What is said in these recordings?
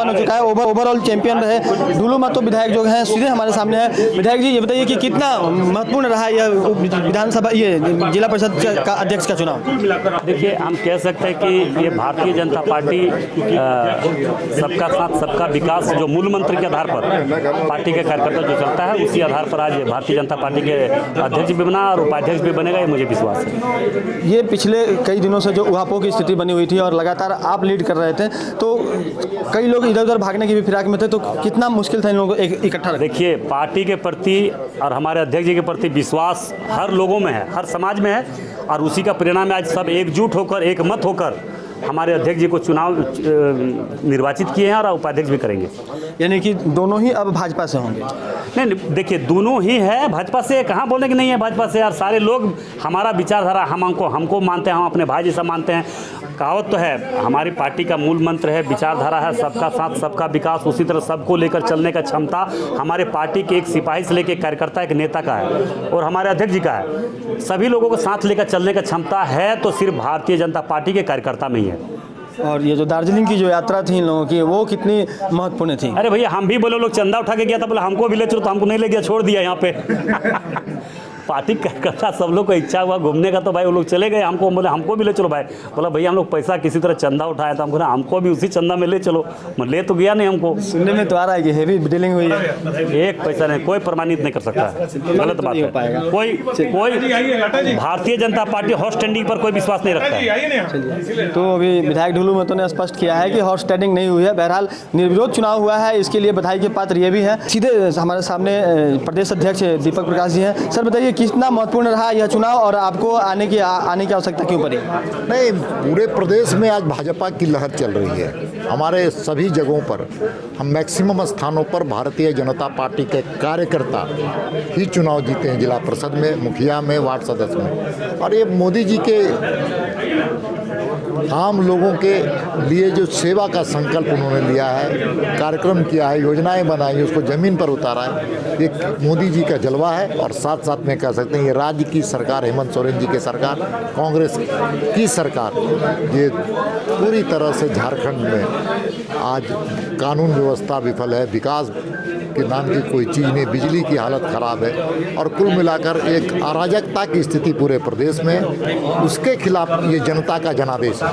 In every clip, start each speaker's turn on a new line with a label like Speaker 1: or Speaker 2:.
Speaker 1: संपन्न हो चुका है। ओवरऑल चैंपियन रहे ढुलू महतो विधायक जो हैं सीधे हमारे सामने है। विधायक जी ये बताइए कि कितना महत्वपूर्ण रहा यह विधानसभा ये जिला परिषद का अध्यक्ष का चुनाव?
Speaker 2: देखिए, हम कह सकते हैं कि ये भारतीय जनता पार्टी सबका साथ सबका विकास जो मूल मंत्र के आधार पर पार्टी के कार्यकर्ता जो चलता है, उसी आधार पर आज भारतीय जनता पार्टी के अध्यक्ष भी बना और उपाध्यक्ष भी बनेगा, ये मुझे विश्वास है।
Speaker 1: ये पिछले कई दिनों से जो उहापों की स्थिति बनी हुई थी और लगातार आप लीड कर रहे थे, तो कई लोग इधर उधर भागने की भी फिराक में थे, तो कितना मुश्किल था इन लोगों को इकट्ठा रखना?
Speaker 2: देखिए, पार्टी के प्रति और हमारे अध्यक्ष जी के प्रति विश्वास हर लोगों में है, हर समाज में है, और उसी का परिणाम आज सब एकजुट होकर, एक मत होकर हमारे अध्यक्ष जी को चुनाव निर्वाचित किए हैं और उपाध्यक्ष भी करेंगे।
Speaker 1: यानी कि दोनों ही अब भाजपा से होंगे?
Speaker 2: नहीं, देखिए, दोनों ही है भाजपा से, कहाँ बोलने की नहीं है भाजपा से यार। सारे लोग हमारा विचारधारा हमको मानते हैं, हम अपने भाई जैसा मानते हैं। कहावत तो है, हमारी पार्टी का मूल मंत्र है, विचारधारा है सबका साथ सबका विकास। उसी तरह सबको लेकर चलने का क्षमता हमारे पार्टी के एक सिपाही से लेकर कार्यकर्ता, एक नेता का है और हमारे अध्यक्ष जी का है। सभी लोगों को साथ लेकर चलने का क्षमता है तो सिर्फ भारतीय जनता पार्टी के कार्यकर्ता में ही है।
Speaker 1: और ये जो दार्जिलिंग की जो यात्रा थी इन लोगों की, वो कितनी महत्वपूर्ण थी?
Speaker 2: अरे भैया, हम भी बोले लोग चंदा उठा के गया था, बोले हमको भी ले चलो, तो हमको नहीं ले गया, छोड़ दिया यहाँ पे। पार्टी कार्यकर्ता सब लोग को इच्छा हुआ घूमने का, तो भाई वो लोग चले गए। हमको बोले हमको भी ले चलो भाई। बोला भैया हम लोग पैसा किसी तरह चंदा उठाया था, हमको ना हमको भी उसी चंदा में ले चलो। मैं ले तो गया नहीं हमको।
Speaker 1: सुनने में तो आ रहा है कि हेवी डीलिंग हुई है।
Speaker 2: एक पैसा नहीं, कोई प्रमाणित नहीं कर सकता है, गलत बात है। कोई Bharatiya Janata party horse trading पर कोई विश्वास नहीं रखता है।
Speaker 1: तो अभी विधायक ढुलू महतो ने स्पष्ट किया है कि हॉर्स ट्रेडिंग नहीं हुई है। बहरहाल निर्विरोध चुनाव हुआ है, इसके लिए बधाई के पात्र ये भी है। सीधे हमारे सामने प्रदेश अध्यक्ष दीपक प्रकाश जी हैं। सर बताइए कितना महत्वपूर्ण रहा यह चुनाव और आपको आने की आवश्यकता क्यों पड़ी?
Speaker 3: नहीं, पूरे प्रदेश में आज भाजपा की लहर चल रही है। हमारे सभी जगहों पर, हम मैक्सिमम स्थानों पर भारतीय जनता पार्टी के कार्यकर्ता ही चुनाव जीते हैं, जिला परिषद में, मुखिया में, वार्ड सदस्य में। और ये मोदी जी के आम लोगों के लिए जो सेवा का संकल्प उन्होंने लिया है, कार्यक्रम किया है, योजनाएं बनाई, उसको ज़मीन पर उतारा है, ये मोदी जी का जलवा है। और साथ साथ में कह सकते हैं ये राज्य की सरकार, हेमंत सोरेन जी की सरकार, कांग्रेस की सरकार, ये पूरी तरह से झारखंड में आज कानून व्यवस्था विफल है, विकास के नाम की कोई चीज़ नहीं, बिजली की हालत ख़राब है, और कुल मिलाकर एक अराजकता की स्थिति पूरे प्रदेश में, उसके खिलाफ ये जनता का जनादेश है।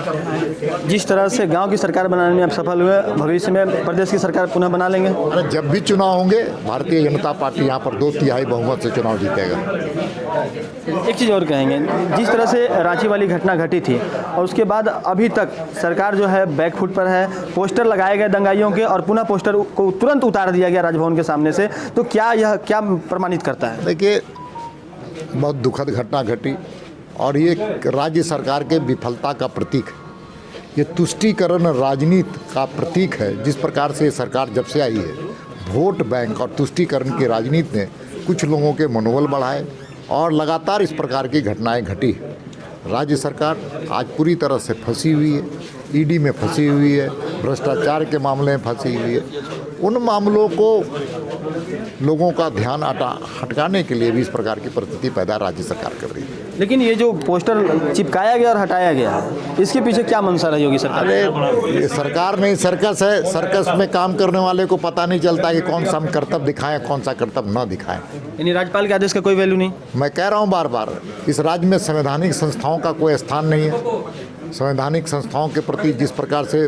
Speaker 1: जिस तरह से गांव की सरकार बनाने में आप सफल हुए, भविष्य में प्रदेश की सरकार पुनः बना लेंगे?
Speaker 3: अरे जब भी चुनाव होंगे, भारतीय जनता पार्टी यहाँ पर 2/3 बहुमत से चुनाव जीतेगा।
Speaker 1: एक चीज़ और कहेंगे, जिस तरह से रांची वाली घटना घटी थी और उसके बाद अभी तक सरकार जो है बैकफुट पर है, पोस्टर लगाए गए दंगाइयों के और पुनः पोस्टर को तुरंत उतार दिया गया राजभवन के सामने से, तो क्या यह क्या प्रमाणित करता है?
Speaker 3: देखिए, बहुत दुखद घटना घटी और ये राज्य सरकार के विफलता का प्रतीक है। ये तुष्टीकरण राजनीति का प्रतीक है। जिस प्रकार से ये सरकार जब से आई है, वोट बैंक और तुष्टीकरण की राजनीति ने कुछ लोगों के मनोबल बढ़ाए और लगातार इस प्रकार की घटनाएं घटी। राज्य सरकार आज पूरी तरह से फंसी हुई है, ईडी में फंसी हुई है, भ्रष्टाचार के मामले में फंसी हुई है। उन मामलों को लोगों का ध्यान हटकाने के लिए भी इस प्रकार की परिस्थिति पैदा राज्य सरकार कर रही है।
Speaker 1: लेकिन ये जो पोस्टर चिपकाया गया और हटाया गया है, इसके पीछे क्या मंशा रही होगी सरकार?
Speaker 3: अरे ये सरकार नहीं, सर्कस है। सर्कस में काम करने वाले को पता नहीं चलता कि कौन सा हम कर्तव्य दिखाएं, कौन सा कर्तव्य न दिखाएं।
Speaker 1: यानी राज्यपाल के आदेश का कोई वैल्यू नहीं?
Speaker 3: मैं कह रहा हूं बार बार, इस राज्य में संवैधानिक संस्थाओं का कोई स्थान नहीं है। संवैधानिक संस्थाओं के प्रति जिस प्रकार से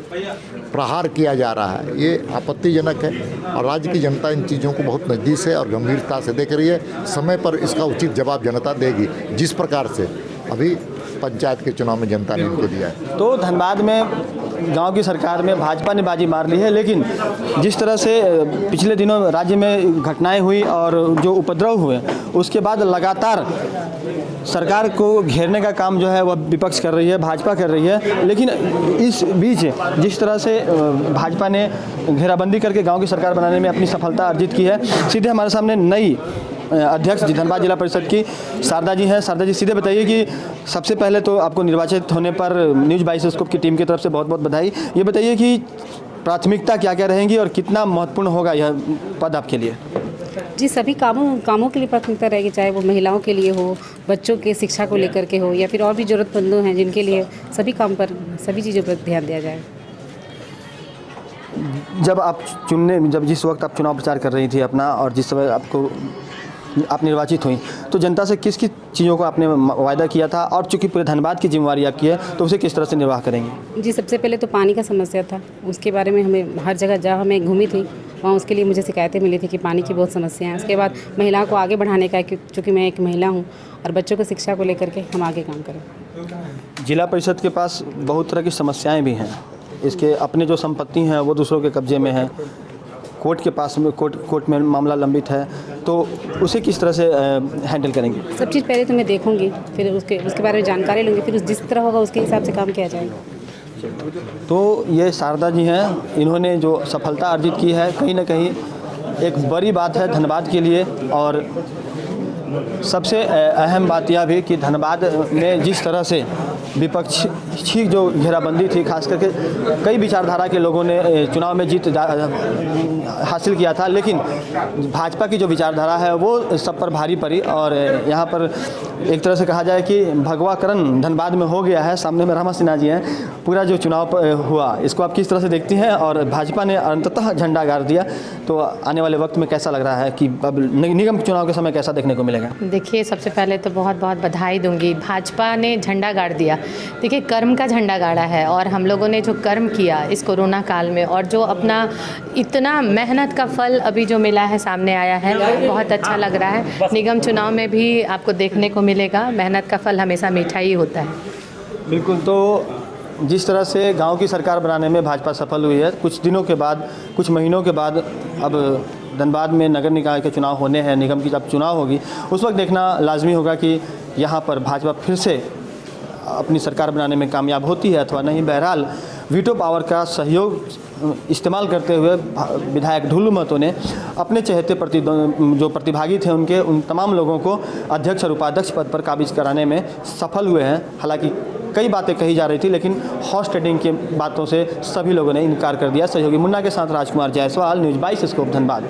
Speaker 3: प्रहार किया जा रहा है, ये आपत्तिजनक है और राज्य की जनता इन चीज़ों को बहुत नज़दीक से और गंभीरता से देख रही है। समय पर इसका उचित जवाब जनता देगी, जिस प्रकार से अभी पंचायत के चुनाव में जनता ने इनको दिया है।
Speaker 1: तो धनबाद में गांव की सरकार में भाजपा ने बाजी मार ली है, लेकिन जिस तरह से पिछले दिनों राज्य में घटनाएं हुई और जो उपद्रव हुए, उसके बाद लगातार सरकार को घेरने का काम जो है वह विपक्ष कर रही है, भाजपा कर रही है। लेकिन इस बीच जिस तरह से भाजपा ने घेराबंदी करके गांव की सरकार बनाने में अपनी सफलता अर्जित की है, सीधे हमारे सामने नई अध्यक्ष धनबाद जिला परिषद की शारदा जी हैं। शारदा जी, सीधे बताइए कि सबसे पहले तो आपको निर्वाचित होने पर न्यूज़ बाइस्कोप की टीम की तरफ से बहुत बहुत बधाई। ये बताइए कि प्राथमिकता क्या क्या रहेंगी और कितना महत्वपूर्ण होगा यह पद आपके लिए?
Speaker 4: जी, सभी कामों के लिए प्राथमिकता रहेगी, चाहे वो महिलाओं के लिए हो, बच्चों के शिक्षा को लेकर के हो, या फिर और भी ज़रूरतमंदों हैं जिनके लिए, सभी काम पर, सभी चीज़ों पर ध्यान दिया जाए।
Speaker 1: जब जिस वक्त आप चुनाव प्रचार कर रही थी अपना, और जिस समय आप निर्वाचित हुई, तो जनता से किस किस चीज़ों को आपने वायदा किया था, और चूंकि पूरे धनबाद की जिम्मेवारी आपकी है तो उसे किस तरह से निर्वाह करेंगे?
Speaker 4: जी, सबसे पहले तो पानी का समस्या था, उसके बारे में हमें हर जगह जहाँ मैं घूमी थी वहाँ उसके लिए मुझे शिकायतें मिली थी कि पानी की बहुत समस्या है। उसके बाद महिलाओं को आगे बढ़ाने का, चूँकि मैं एक महिला हूँ, और बच्चों को शिक्षा को लेकर के हम आगे काम करें।
Speaker 1: जिला परिषद के पास बहुत तरह की समस्याएं भी हैं, इसके अपने जो संपत्ति हैं वो दूसरों के कब्जे में है, कोर्ट के पास में कोर्ट में मामला लंबित है, तो उसे किस तरह से हैंडल करेंगे?
Speaker 4: सब चीज़ पहले तो मैं देखूंगी, फिर उसके बारे में जानकारी लूँगी, फिर जिस तरह होगा उसके हिसाब से काम किया जाएगा।
Speaker 1: तो ये शारदा जी हैं, इन्होंने जो सफलता अर्जित की है कहीं ना कहीं एक बड़ी बात है धनबाद के लिए। और सबसे अहम बात यह भी कि धनबाद में जिस तरह से विपक्षी जो घेराबंदी थी, खास करके कई विचारधारा के लोगों ने चुनाव में जीत हासिल किया था, लेकिन भाजपा की जो विचारधारा है वो सब पर भारी पड़ी। और यहाँ पर एक तरह से कहा जाए कि भगवाकरण धनबाद में हो गया है। सामने में रमा सिन्हा जी हैं। पूरा जो चुनाव हुआ इसको आप किस तरह से देखती हैं, और भाजपा ने अंततः झंडा गाड़ दिया, तो आने वाले वक्त में कैसा लग रहा है कि अब निगम चुनाव के समय कैसा देखने को मिलेगा?
Speaker 5: देखिए, सबसे पहले तो बहुत बहुत बधाई दूंगी, भाजपा ने झंडा गाड़ दिया। देखिए, कर्म का झंडा गाड़ा है, और हम लोगों ने जो कर्म किया इस कोरोना काल में, और जो अपना इतना मेहनत का फल अभी जो मिला है, सामने आया है, बहुत अच्छा लग रहा है। निगम चुनाव में भी आपको देखने को मिलेगा, मेहनत का फल हमेशा मीठा ही होता है।
Speaker 1: बिल्कुल। तो जिस तरह से गांव की सरकार बनाने में भाजपा सफल हुई है, कुछ दिनों के बाद, कुछ महीनों के बाद अब धनबाद में नगर निकाय के चुनाव होने हैं, निगम की जब चुनाव होगी उस वक्त देखना लाजमी होगा कि यहाँ पर भाजपा फिर से अपनी सरकार बनाने में कामयाब होती है अथवा नहीं। बहरहाल वीटो पावर का सहयोग इस्तेमाल करते हुए विधायक ढुल्लू महतो ने अपने चहेते जो प्रतिभागी थे उन तमाम लोगों को अध्यक्ष और उपाध्यक्ष पद पर काबिज कराने में सफल हुए हैं। हालांकि कई बातें कही जा रही थी, लेकिन हॉर्स ट्रेडिंग की बातों से सभी लोगों ने इनकार कर दिया। सहयोगी मुन्ना के साथ राजकुमार जायसवाल, न्यूज़ 22 स्कोप, धनबाद।